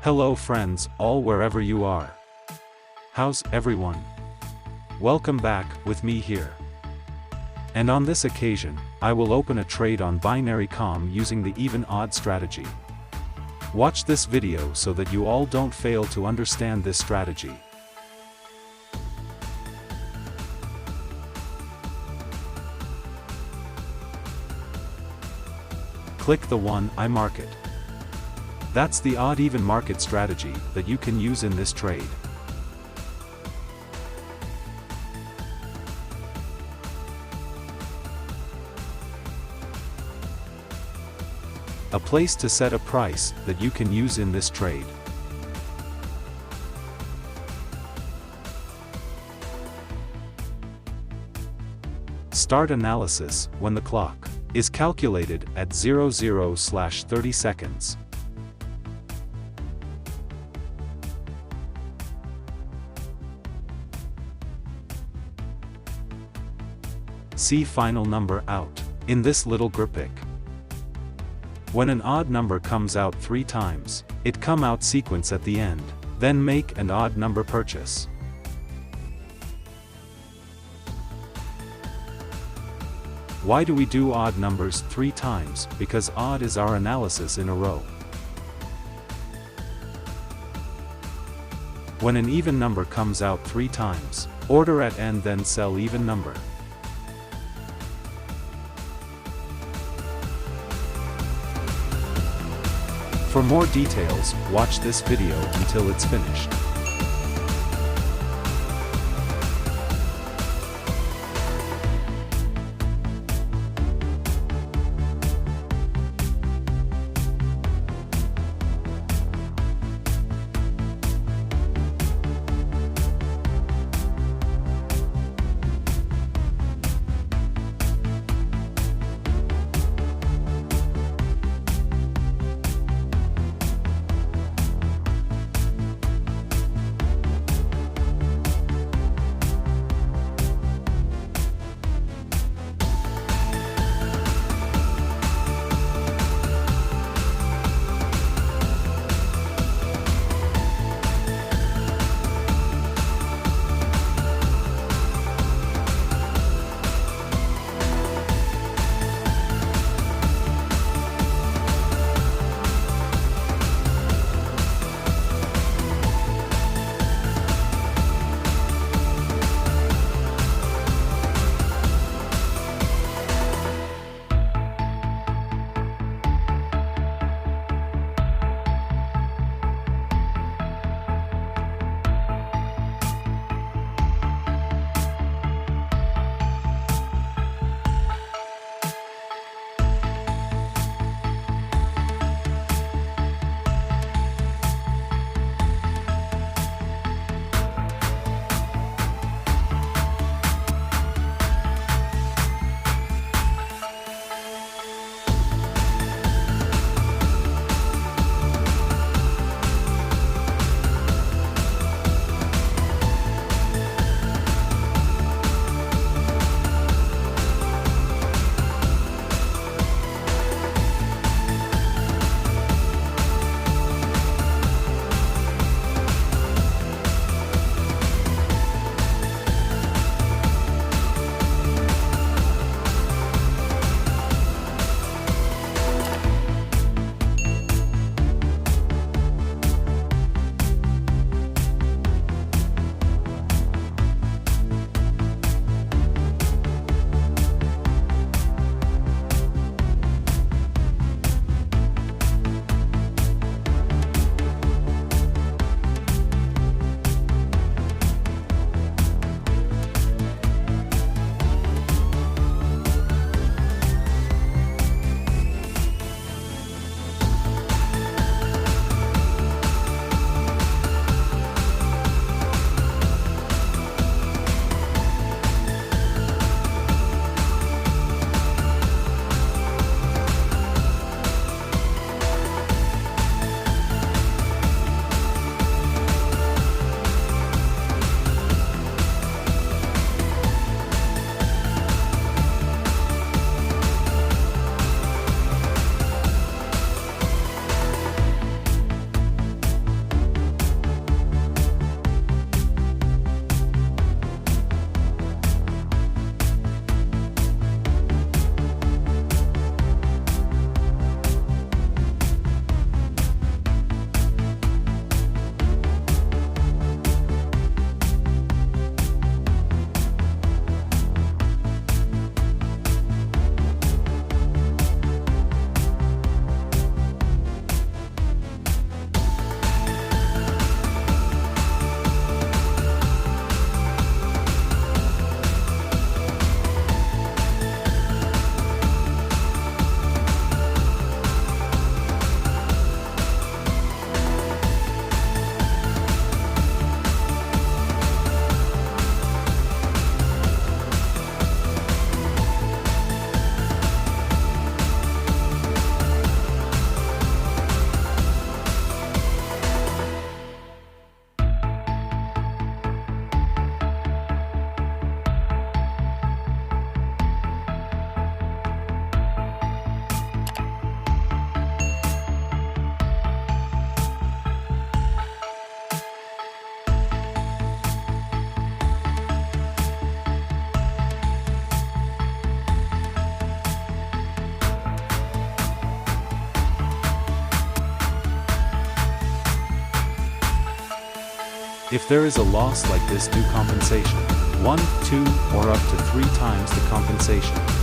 Hello friends, all wherever you are. How's everyone? Welcome back, with me here. And on this occasion, I will open a trade on binary com using the even-odd strategy. Watch this video so that you all don't fail to understand this strategy. Click the one I market. That's the odd-even market strategy that you can use in this trade. A place to set a price that you can use in this trade. Start analysis when the clock is calculated at 00/30 seconds. See final number out in this little graphic. When an odd number comes out 3 times, it come out sequence at the end, then make an odd number purchase. Why do we do odd numbers 3 times? Because odd is our analysis in a row. When an even number comes out 3 times, order at end then sell even number. For more details, watch this video until it's finished. If there is a loss like this, do compensation. 1, 2, or up to 3 times the compensation.